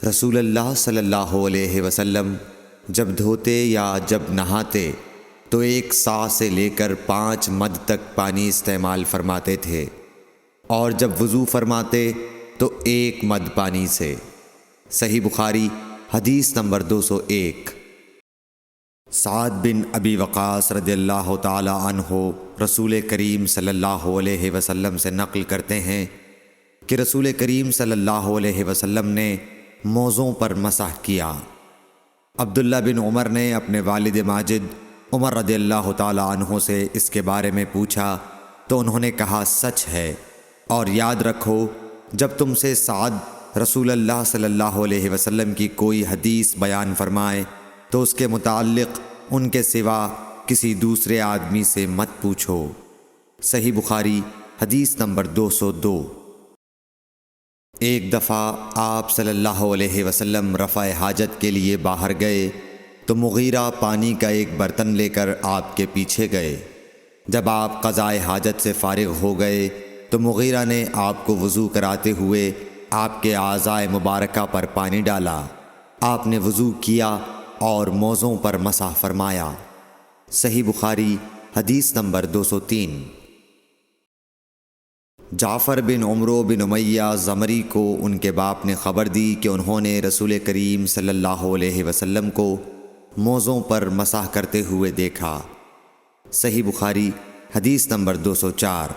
رسول اللہ صلی اللہ علیہ وسلم جب دھوتے یا جب نہاتے تو 1 صاع سے لے کر 5 مد تک پانی استعمال فرماتے تھے، اور جب وضو فرماتے تو 1 مد پانی سے۔ صحیح بخاری حدیث نمبر 201۔ سعد بن ابی وقاص رضی اللہ تعالی عنہ رسول کریم صلی اللہ علیہ وسلم سے نقل کرتے ہیں کہ رسول کریم صلی اللہ علیہ وسلم نے موزوں پر مسح کیا۔ عبداللہ بن عمر نے اپنے والد ماجد عمر رضی اللہ تعالی عنہ سے اس کے بارے میں پوچھا تو انہوں نے کہا سچ ہے، اور یاد رکھو جب تم سے سعد رسول اللہ صلی اللہ علیہ وسلم کی کوئی حدیث بیان فرمائے تو اس کے متعلق ان کے سوا کسی دوسرے آدمی سے مت پوچھو۔ صحیح بخاری حدیث نمبر 202۔ ایک دفعہ آپ صلی اللہ علیہ وسلم رفع حاجت کے لیے باہر گئے تو مغیرہ پانی کا ایک برتن لے کر آپ کے پیچھے گئے۔ جب آپ قضائے حاجت سے فارغ ہو گئے تو مغیرہ نے آپ کو وضو کراتے ہوئے آپ کے اعضائے مبارکہ پر پانی ڈالا۔ آپ نے وضو کیا اور موزوں پر مسح فرمایا۔ صحیح بخاری حدیث نمبر 203۔ جعفر بن عمرو بن امیہ زمری کو ان کے باپ نے خبر دی کہ انہوں نے رسول کریم صلی اللہ علیہ وسلم کو موزوں پر مسح کرتے ہوئے دیکھا۔ صحیح بخاری حدیث نمبر 204۔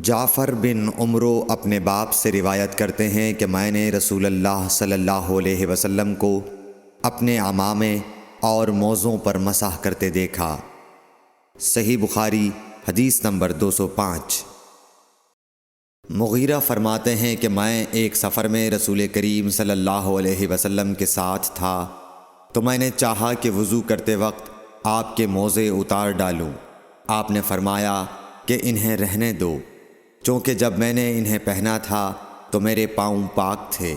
جعفر بن عمرو اپنے باپ سے روایت کرتے ہیں کہ میں نے رسول اللہ صلی اللہ علیہ وسلم کو اپنے عمامے اور موزوں پر مسح کرتے دیکھا۔ صحیح بخاری حدیث نمبر 205۔ مغیرہ فرماتے ہیں کہ میں ایک سفر میں رسول کریم صلی اللہ علیہ وسلم کے ساتھ تھا تو میں نے چاہا کہ وضو کرتے وقت آپ کے موزے اتار ڈالوں۔ آپ نے فرمایا کہ انہیں رہنے دو، چونکہ جب میں نے انہیں پہنا تھا تو میرے پاؤں پاک تھے،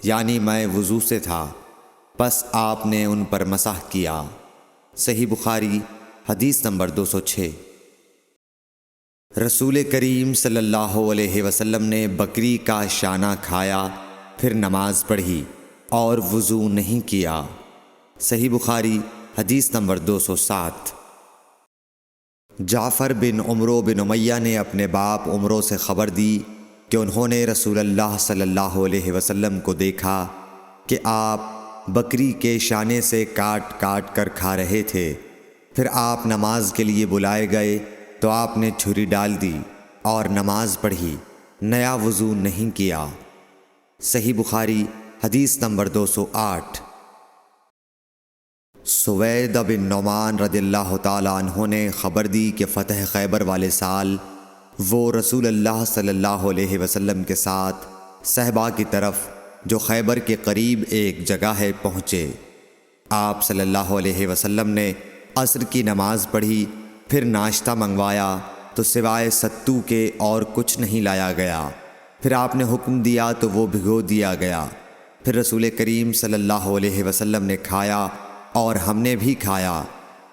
یعنی میں وضو سے تھا، پس آپ نے ان پر مسح کیا۔ صحیح بخاری حدیث نمبر 206۔ رسول کریم صلی اللہ علیہ وسلم نے بکری کا شانہ کھایا، پھر نماز پڑھی اور وضو نہیں کیا۔ صحیح بخاری حدیث نمبر 207۔ جعفر بن عمرو بن امیہ نے اپنے باپ عمرو سے خبر دی کہ انہوں نے رسول اللہ صلی اللہ علیہ وسلم کو دیکھا کہ آپ بکری کے شانے سے کاٹ کاٹ کر کھا رہے تھے۔ پھر آپ نماز کے لیے بلائے گئے تو آپ نے چھری ڈال دی اور نماز پڑھی، نیا وضو نہیں کیا۔ صحیح بخاری حدیث نمبر 208۔ سوید بن نعمان رضی اللہ تعالیٰ عنہ نے خبر دی کہ فتح خیبر والے سال وہ رسول اللہ صلی اللہ علیہ وسلم کے ساتھ صحبا کی طرف جو خیبر کے قریب ایک جگہ ہے پہنچے۔ آپ صلی اللہ علیہ وسلم نے عصر کی نماز پڑھی، پھر ناشتہ منگوایا تو سوائے ستو کے اور کچھ نہیں لایا گیا۔ پھر آپ نے حکم دیا تو وہ بھگو دیا گیا۔ پھر رسول کریم صلی اللہ علیہ وسلم نے کھایا اور ہم نے بھی کھایا۔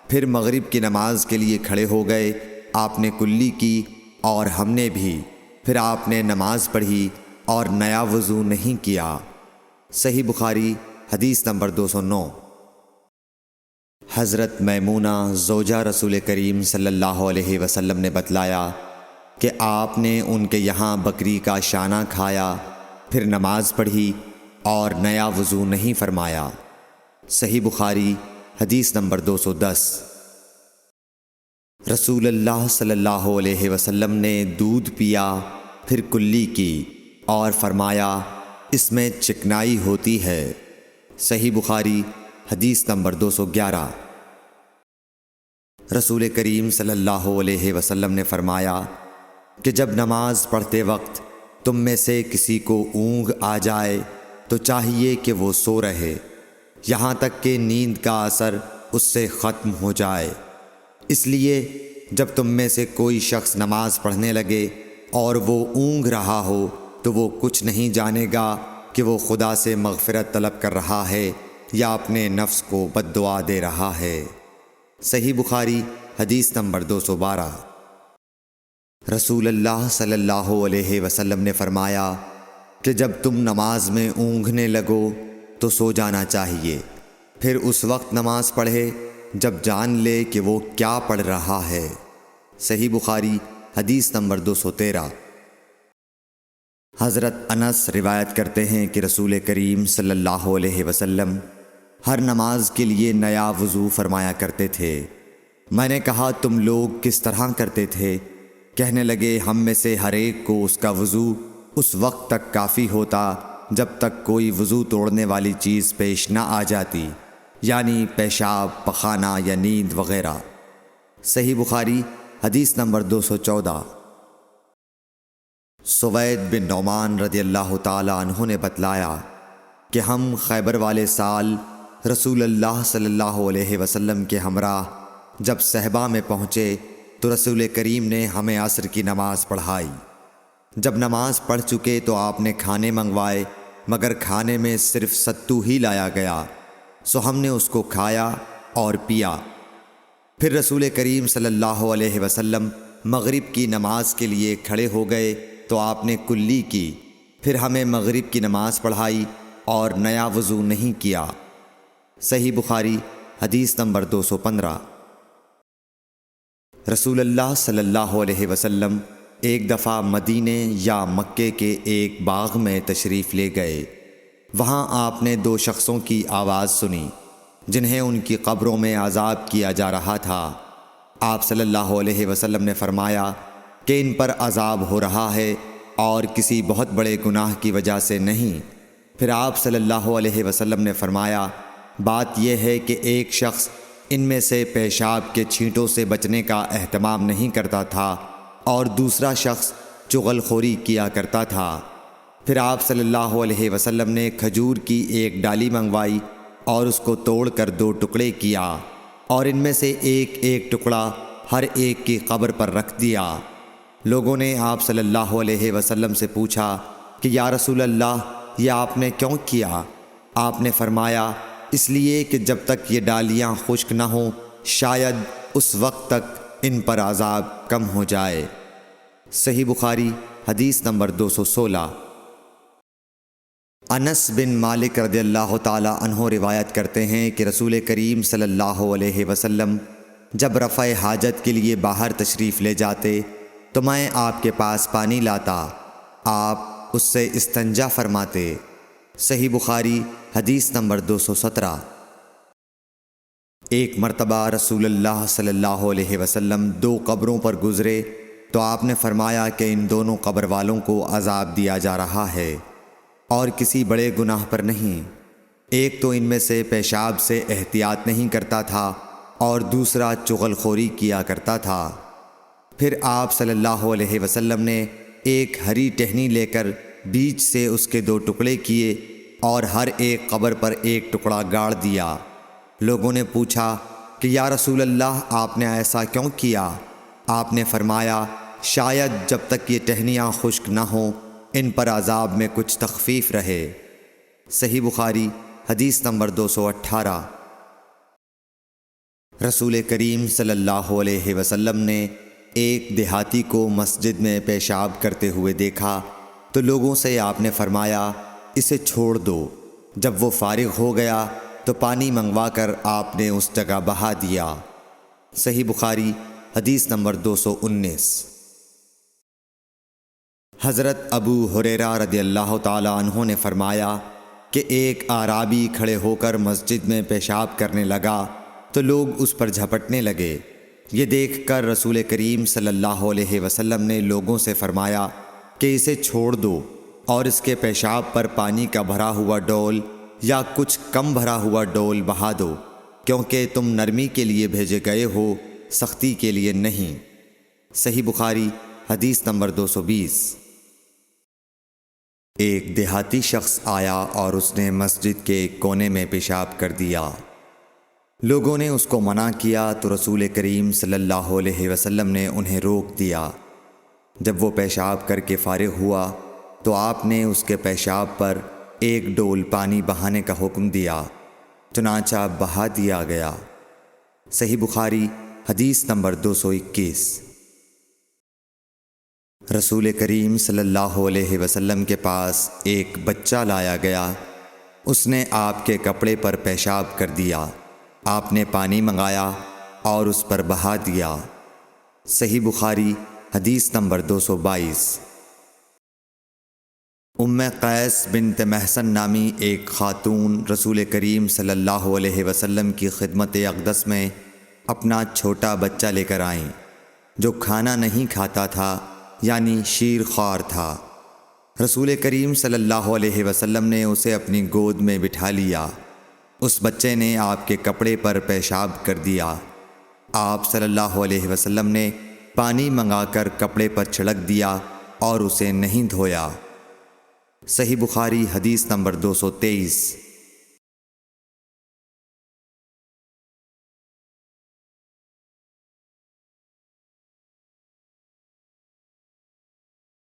پھر مغرب کی نماز کے لیے کھڑے ہو گئے، آپ نے کلی کی اور ہم نے بھی۔ پھر آپ نے نماز پڑھی اور نیا وضو نہیں کیا۔ صحیح بخاری حدیث نمبر 209۔ حضرت میمونہ زوجہ رسول کریم صلی اللہ علیہ وسلم نے بتلایا کہ آپ نے ان کے یہاں بکری کا شانہ کھایا، پھر نماز پڑھی اور نیا وضو نہیں فرمایا۔ صحیح بخاری حدیث نمبر 210۔ رسول اللہ صلی اللہ علیہ وسلم نے دودھ پیا، پھر کلی کی اور فرمایا اس میں چکنائی ہوتی ہے۔ صحیح بخاری حدیث نمبر 211۔ رسول کریم صلی اللہ علیہ وسلم نے فرمایا کہ جب نماز پڑھتے وقت تم میں سے کسی کو اونگ آ جائے تو چاہیے کہ وہ سو رہے یہاں تک کہ نیند کا اثر اس سے ختم ہو جائے۔ اس لیے جب تم میں سے کوئی شخص نماز پڑھنے لگے اور وہ اونگ رہا ہو تو وہ کچھ نہیں جانے گا کہ وہ خدا سے مغفرت طلب کر رہا ہے یا اپنے نفس کو بد دعا دے رہا ہے۔ صحیح بخاری حدیث نمبر 212۔ رسول اللہ صلی اللہ علیہ وسلم نے فرمایا کہ جب تم نماز میں اونگھنے لگو تو سو جانا چاہیے، پھر اس وقت نماز پڑھے جب جان لے کہ وہ کیا پڑھ رہا ہے۔ صحیح بخاری حدیث نمبر 213۔ حضرت انس روایت کرتے ہیں کہ رسول کریم صلی اللہ علیہ وسلم ہر نماز کے لیے نیا وضو فرمایا کرتے تھے۔ میں نے کہا تم لوگ کس طرح کرتے تھے؟ کہنے لگے ہم میں سے ہر ایک کو اس کا وضو اس وقت تک کافی ہوتا جب تک کوئی وضو توڑنے والی چیز پیش نہ آ جاتی، یعنی پیشاب، پخانہ یا نیند وغیرہ۔ صحیح بخاری حدیث نمبر 214۔ سوید بن نعمان رضی اللہ تعالی عنہ نے بتلایا کہ ہم خیبر والے سال رسول اللہ صلی اللہ علیہ وسلم کے ہمراہ جب صحبہ میں پہنچے تو رسول کریم نے ہمیں عصر کی نماز پڑھائی۔ جب نماز پڑھ چکے تو آپ نے کھانے منگوائے، مگر کھانے میں صرف ستو ہی لایا گیا، سو ہم نے اس کو کھایا اور پیا۔ پھر رسول کریم صلی اللہ علیہ وسلم مغرب کی نماز کے لیے کھڑے ہو گئے تو آپ نے کلی کی، پھر ہمیں مغرب کی نماز پڑھائی اور نیا وضو نہیں کیا۔ صحیح بخاری حدیث نمبر 215۔ رسول اللہ صلی اللہ علیہ وسلم ایک دفعہ مدینے یا مکے کے ایک باغ میں تشریف لے گئے۔ وہاں آپ نے 2 شخصوں کی آواز سنی جنہیں ان کی قبروں میں عذاب کیا جا رہا تھا۔ آپ صلی اللہ علیہ وسلم نے فرمایا کہ ان پر عذاب ہو رہا ہے اور کسی بہت بڑے گناہ کی وجہ سے نہیں۔ پھر آپ صلی اللہ علیہ وسلم نے فرمایا بات یہ ہے کہ ایک شخص ان میں سے پیشاب کے چھینٹوں سے بچنے کا اہتمام نہیں کرتا تھا اور دوسرا شخص چغل خوری کیا کرتا تھا۔ پھر آپ صلی اللہ علیہ وسلم نے کھجور کی ایک ڈالی منگوائی اور اس کو توڑ کر 2 ٹکڑے کیا اور ان میں سے ایک ایک ٹکڑا ہر ایک کی قبر پر رکھ دیا۔ لوگوں نے آپ صلی اللہ علیہ وسلم سے پوچھا کہ یا رسول اللہ یہ آپ نے کیوں کیا؟ آپ نے فرمایا اس لیے کہ جب تک یہ ڈالیاں خشک نہ ہوں شاید اس وقت تک ان پر عذاب کم ہو جائے۔ صحیح بخاری حدیث نمبر 216۔ انس بن مالک رضی اللہ تعالی عنہ روایت کرتے ہیں کہ رسول کریم صلی اللہ علیہ وسلم جب رفع حاجت کے لیے باہر تشریف لے جاتے تو میں آپ کے پاس پانی لاتا، آپ اس سے استنجا فرماتے۔ صحیح بخاری حدیث نمبر 217۔ ایک مرتبہ رسول اللہ صلی اللہ علیہ وسلم 2 قبروں پر گزرے تو آپ نے فرمایا کہ ان دونوں قبر والوں کو عذاب دیا جا رہا ہے اور کسی بڑے گناہ پر نہیں۔ ایک تو ان میں سے پیشاب سے احتیاط نہیں کرتا تھا اور دوسرا چغل خوری کیا کرتا تھا۔ پھر آپ صلی اللہ علیہ وسلم نے ایک ہری ٹہنی لے کر بیچ سے اس کے 2 ٹکڑے کیے اور ہر ایک قبر پر ایک ٹکڑا گاڑ دیا۔ لوگوں نے پوچھا کہ یا رسول اللہ آپ نے ایسا کیوں کیا؟ آپ نے فرمایا شاید جب تک یہ ٹہنیاں خشک نہ ہوں ان پر عذاب میں کچھ تخفیف رہے۔ صحیح بخاری حدیث نمبر 218۔ رسول کریم صلی اللہ علیہ وسلم نے ایک دیہاتی کو مسجد میں پیشاب کرتے ہوئے دیکھا تو لوگوں سے آپ نے فرمایا اسے چھوڑ دو۔ جب وہ فارغ ہو گیا تو پانی منگوا کر آپ نے اس جگہ بہا دیا۔ صحیح بخاری حدیث نمبر 219۔ حضرت ابو ہریرہ رضی اللہ تعالی عنہ نے فرمایا کہ ایک اعرابی کھڑے ہو کر مسجد میں پیشاب کرنے لگا تو لوگ اس پر جھپٹنے لگے۔ یہ دیکھ کر رسول کریم صلی اللہ علیہ وسلم نے لوگوں سے فرمایا کہ اسے چھوڑ دو اور اس کے پیشاب پر پانی کا بھرا ہوا ڈول یا کچھ کم بھرا ہوا ڈول بہا دو، کیونکہ تم نرمی کے لیے بھیجے گئے ہو، سختی کے لیے نہیں۔ صحیح بخاری حدیث نمبر 220۔ ایک دیہاتی شخص آیا اور اس نے مسجد کے ایک کونے میں پیشاب کر دیا۔ لوگوں نے اس کو منع کیا تو رسول کریم صلی اللہ علیہ وسلم نے انہیں روک دیا۔ جب وہ پیشاب کر کے فارغ ہوا تو آپ نے اس کے پیشاب پر ایک ڈول پانی بہانے کا حکم دیا، چنانچہ بہا دیا گیا۔ صحیح بخاری حدیث نمبر 221۔ رسول کریم صلی اللہ علیہ وسلم کے پاس ایک بچہ لایا گیا۔ اس نے آپ کے کپڑے پر پیشاب کر دیا۔ آپ نے پانی منگایا اور اس پر بہا دیا۔ صحیح بخاری حدیث نمبر 222۔ ام قیس بنت محصن نامی ایک خاتون رسول کریم صلی اللہ علیہ وسلم کی خدمت اقدس میں اپنا چھوٹا بچہ لے کر آئیں جو کھانا نہیں کھاتا تھا، یعنی شیر خوار تھا۔ رسول کریم صلی اللہ علیہ وسلم نے اسے اپنی گود میں بٹھا لیا۔ اس بچے نے آپ کے کپڑے پر پیشاب کر دیا۔ آپ صلی اللہ علیہ وسلم نے پانی منگا کر کپڑے پر چھڑک دیا اور اسے نہیں دھویا۔ صحیح بخاری حدیث نمبر 223۔